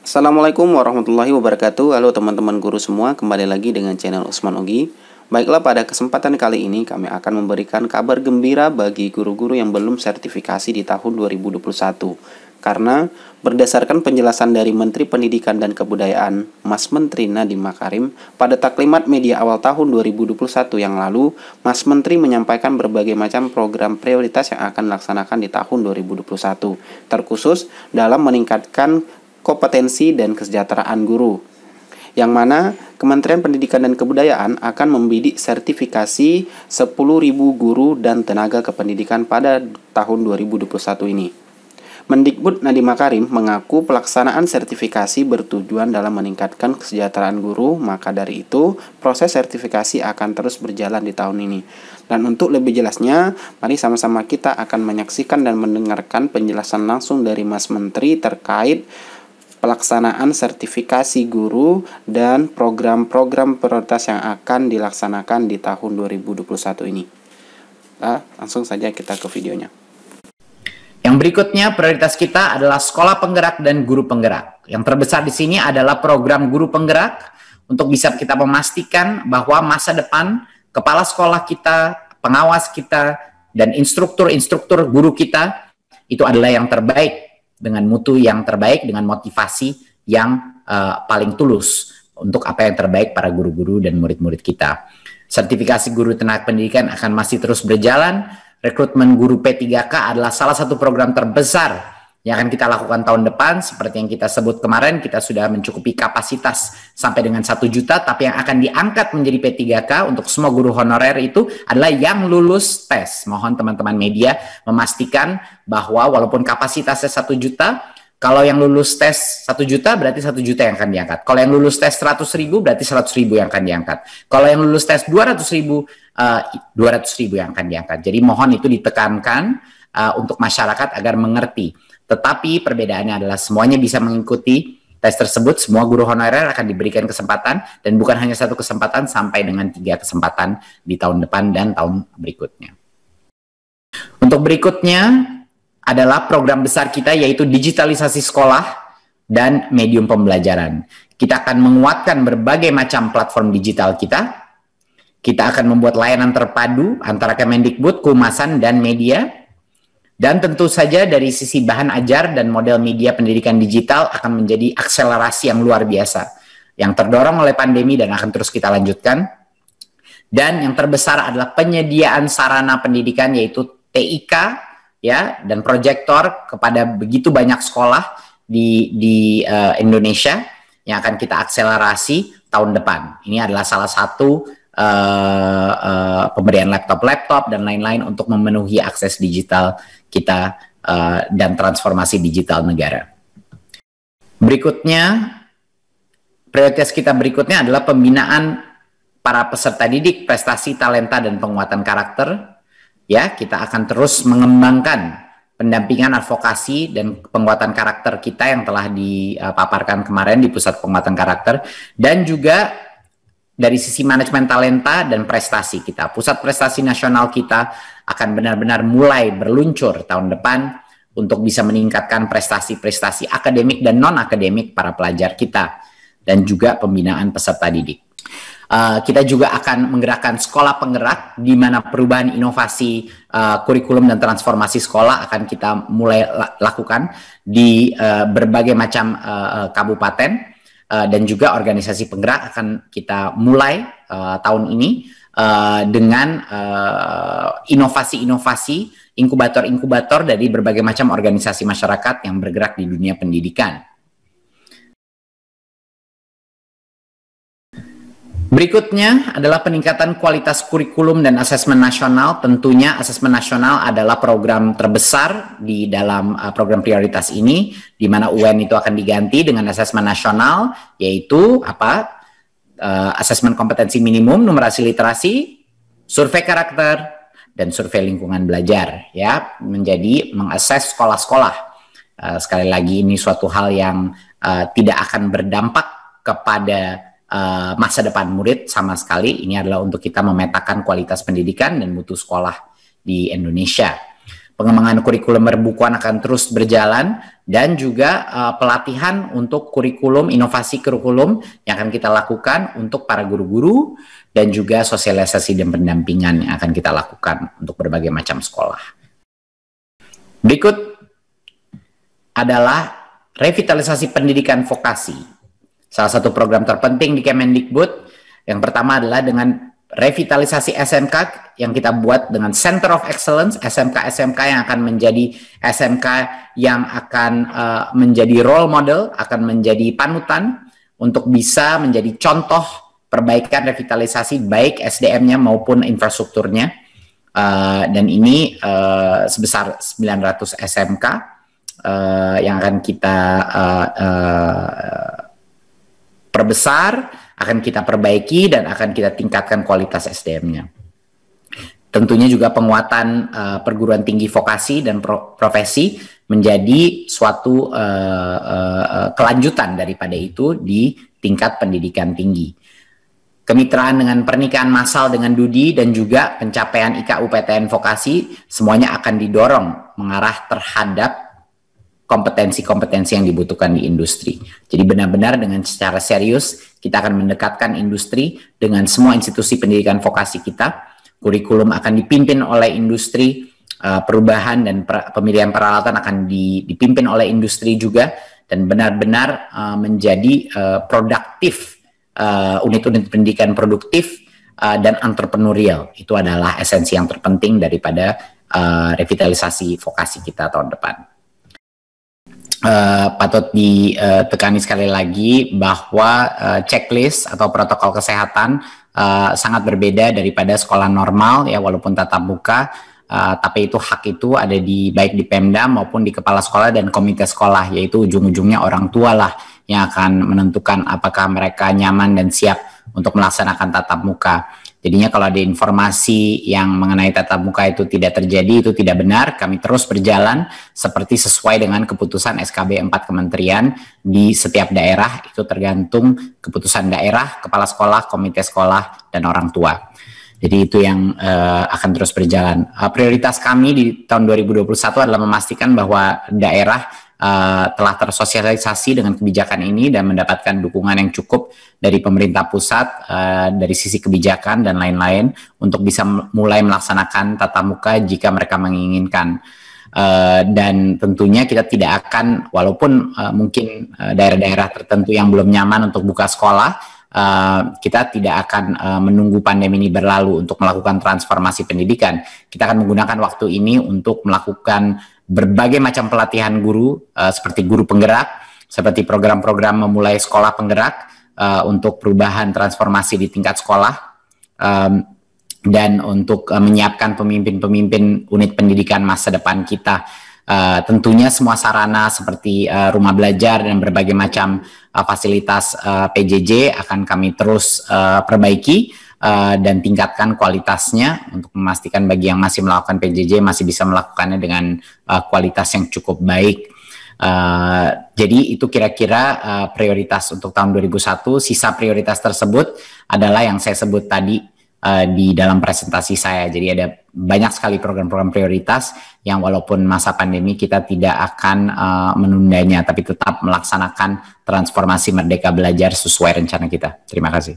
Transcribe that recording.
Assalamualaikum warahmatullahi wabarakatuh. Halo teman-teman guru semua, kembali lagi dengan channel Usman Ogi. Baiklah, pada kesempatan kali ini kami akan memberikan kabar gembira bagi guru-guru yang belum sertifikasi di tahun 2021. Karena berdasarkan penjelasan dari Menteri Pendidikan dan Kebudayaan, Mas Menteri Nadiem Makarim, pada taklimat media awal tahun 2021 yang lalu, Mas Menteri menyampaikan berbagai macam program prioritas yang akan dilaksanakan di tahun 2021, terkhusus dalam meningkatkan kompetensi dan kesejahteraan guru, yang mana Kementerian Pendidikan dan Kebudayaan akan membidik sertifikasi 10.000 guru dan tenaga kependidikan pada tahun 2021 ini. Mendikbud Nadiem Makarim mengaku pelaksanaan sertifikasi bertujuan dalam meningkatkan kesejahteraan guru, maka dari itu proses sertifikasi akan terus berjalan di tahun ini. Dan untuk lebih jelasnya, mari sama-sama kita akan menyaksikan dan mendengarkan penjelasan langsung dari Mas Menteri terkait pelaksanaan sertifikasi guru dan program-program prioritas yang akan dilaksanakan di tahun 2021 ini. Langsung saja kita ke videonya. Yang berikutnya, prioritas kita adalah sekolah penggerak dan guru penggerak. Yang terbesar di sini adalah program guru penggerak untuk bisa kita memastikan bahwa masa depan kepala sekolah kita, pengawas kita, dan instruktur guru kita itu adalah yang terbaik, dengan mutu yang terbaik, dengan motivasi yang paling tulus untuk apa yang terbaik para guru-guru dan murid-murid kita. Sertifikasi guru tenaga pendidikan akan masih terus berjalan. Rekrutmen guru P3K adalah salah satu program terbesar yang akan kita lakukan tahun depan. Seperti yang kita sebut kemarin, kita sudah mencukupi kapasitas sampai dengan 1 juta, tapi yang akan diangkat menjadi P3K untuk semua guru honorer itu adalah yang lulus tes. Mohon teman-teman media memastikan bahwa walaupun kapasitasnya 1 juta, kalau yang lulus tes 1 juta berarti 1 juta yang akan diangkat. Kalau yang lulus tes 100.000 berarti 100.000 yang akan diangkat. Kalau yang lulus tes 200.000, 200.000 yang akan diangkat. Jadi mohon itu ditekankan untuk masyarakat agar mengerti. Tetapi perbedaannya adalah semuanya bisa mengikuti tes tersebut. Semua guru honorer akan diberikan kesempatan, dan bukan hanya 1 kesempatan, sampai dengan 3 kesempatan di tahun depan dan tahun berikutnya. Untuk berikutnya adalah program besar kita, yaitu digitalisasi sekolah dan medium pembelajaran. Kita akan menguatkan berbagai macam platform digital kita. Kita akan membuat layanan terpadu antara Kemendikbud, Kehumasan, dan media. Dan tentu saja dari sisi bahan ajar dan model media pendidikan digital akan menjadi akselerasi yang luar biasa, yang terdorong oleh pandemi dan akan terus kita lanjutkan. Dan yang terbesar adalah penyediaan sarana pendidikan, yaitu TIK, ya, dan proyektor kepada begitu banyak sekolah di Indonesia yang akan kita akselerasi tahun depan. Ini adalah salah satu pemberian laptop dan lain-lain untuk memenuhi akses digital kita dan transformasi digital negara. Berikutnya, prioritas kita berikutnya adalah pembinaan para peserta didik, prestasi, talenta, dan penguatan karakter. Ya, kita akan terus mengembangkan pendampingan, advokasi, dan penguatan karakter kita yang telah dipaparkan kemarin di Pusat Penguatan Karakter, dan juga dari sisi manajemen talenta dan prestasi kita. Pusat Prestasi Nasional kita akan benar-benar mulai berluncur tahun depan untuk bisa meningkatkan prestasi-prestasi akademik dan non-akademik para pelajar kita, dan juga pembinaan peserta didik. Kita juga akan menggerakkan sekolah penggerak, di mana perubahan inovasi kurikulum dan transformasi sekolah akan kita mulai lakukan di berbagai macam kabupaten, dan juga organisasi penggerak akan kita mulai tahun ini dengan inovasi-inovasi, inkubator-inkubator dari berbagai macam organisasi masyarakat yang bergerak di dunia pendidikan. Berikutnya adalah peningkatan kualitas kurikulum dan asesmen nasional. Tentunya asesmen nasional adalah program terbesar di dalam program prioritas ini, di mana UN itu akan diganti dengan asesmen nasional, yaitu asesmen kompetensi minimum, numerasi literasi, survei karakter, dan survei lingkungan belajar, ya, menjadi mengakses sekolah-sekolah. Sekali lagi, ini suatu hal yang tidak akan berdampak kepada masa depan murid sama sekali. Ini adalah untuk kita memetakan kualitas pendidikan dan mutu sekolah di Indonesia. Pengembangan kurikulum berbukuan akan terus berjalan dan juga pelatihan untuk kurikulum, inovasi kurikulum yang akan kita lakukan untuk para guru-guru dan juga sosialisasi dan pendampingan yang akan kita lakukan untuk berbagai macam sekolah. Berikut adalah revitalisasi pendidikan vokasi. Salah satu program terpenting di Kemendikbud yang pertama adalah dengan revitalisasi SMK yang kita buat dengan Center of Excellence, SMK-SMK yang akan menjadi SMK yang akan menjadi role model, akan menjadi panutan untuk bisa menjadi contoh perbaikan revitalisasi baik SDM-nya maupun infrastrukturnya. Dan ini sebesar 900 SMK yang akan kita perbesar, akan kita perbaiki, dan akan kita tingkatkan kualitas SDM-nya. Tentunya juga penguatan perguruan tinggi vokasi dan profesi menjadi suatu kelanjutan daripada itu di tingkat pendidikan tinggi. Kemitraan dengan pernikahan massal dengan Dudi dan juga pencapaian IKU-PTN vokasi semuanya akan didorong mengarah terhadap kompetensi-kompetensi yang dibutuhkan di industri. Jadi benar-benar dengan secara serius kita akan mendekatkan industri dengan semua institusi pendidikan vokasi kita. Kurikulum akan dipimpin oleh industri, perubahan dan pemilihan peralatan akan dipimpin oleh industri juga, dan benar-benar menjadi produktif, unit-unit pendidikan produktif dan entrepreneurial. Itu adalah esensi yang terpenting daripada revitalisasi vokasi kita tahun depan. Patut ditekani sekali lagi bahwa checklist atau protokol kesehatan sangat berbeda daripada sekolah normal ya, walaupun tatap muka, tapi itu hak itu ada di baik di Pemda maupun di kepala sekolah dan komite sekolah, yaitu ujung-ujungnya orang tua lah yang akan menentukan apakah mereka nyaman dan siap untuk melaksanakan tatap muka. Jadinya kalau ada informasi yang mengenai tatap muka itu tidak terjadi, itu tidak benar. Kami terus berjalan seperti sesuai dengan keputusan SKB 4 kementerian di setiap daerah. Itu tergantung keputusan daerah, kepala sekolah, komite sekolah, dan orang tua. Jadi itu yang akan terus berjalan. Prioritas kami di tahun 2021 adalah memastikan bahwa daerah telah tersosialisasi dengan kebijakan ini dan mendapatkan dukungan yang cukup dari pemerintah pusat, dari sisi kebijakan dan lain-lain untuk bisa mulai melaksanakan tatap muka jika mereka menginginkan. Dan tentunya kita tidak akan, walaupun mungkin daerah-daerah tertentu yang belum nyaman untuk buka sekolah, kita tidak akan menunggu pandemi ini berlalu untuk melakukan transformasi pendidikan. Kita akan menggunakan waktu ini untuk melakukan berbagai macam pelatihan guru, seperti guru penggerak, seperti program-program memulai sekolah penggerak untuk perubahan transformasi di tingkat sekolah, dan untuk menyiapkan pemimpin-pemimpin unit pendidikan masa depan kita. Tentunya semua sarana seperti rumah belajar dan berbagai macam fasilitas PJJ akan kami terus perbaiki dan tingkatkan kualitasnya untuk memastikan bagi yang masih melakukan PJJ masih bisa melakukannya dengan kualitas yang cukup baik. Jadi itu kira-kira prioritas untuk tahun 2001. Sisa prioritas tersebut adalah yang saya sebut tadi di dalam presentasi saya. Jadi ada banyak sekali program-program prioritas yang walaupun masa pandemi kita tidak akan menundanya, tapi tetap melaksanakan transformasi Merdeka Belajar sesuai rencana kita. Terima kasih.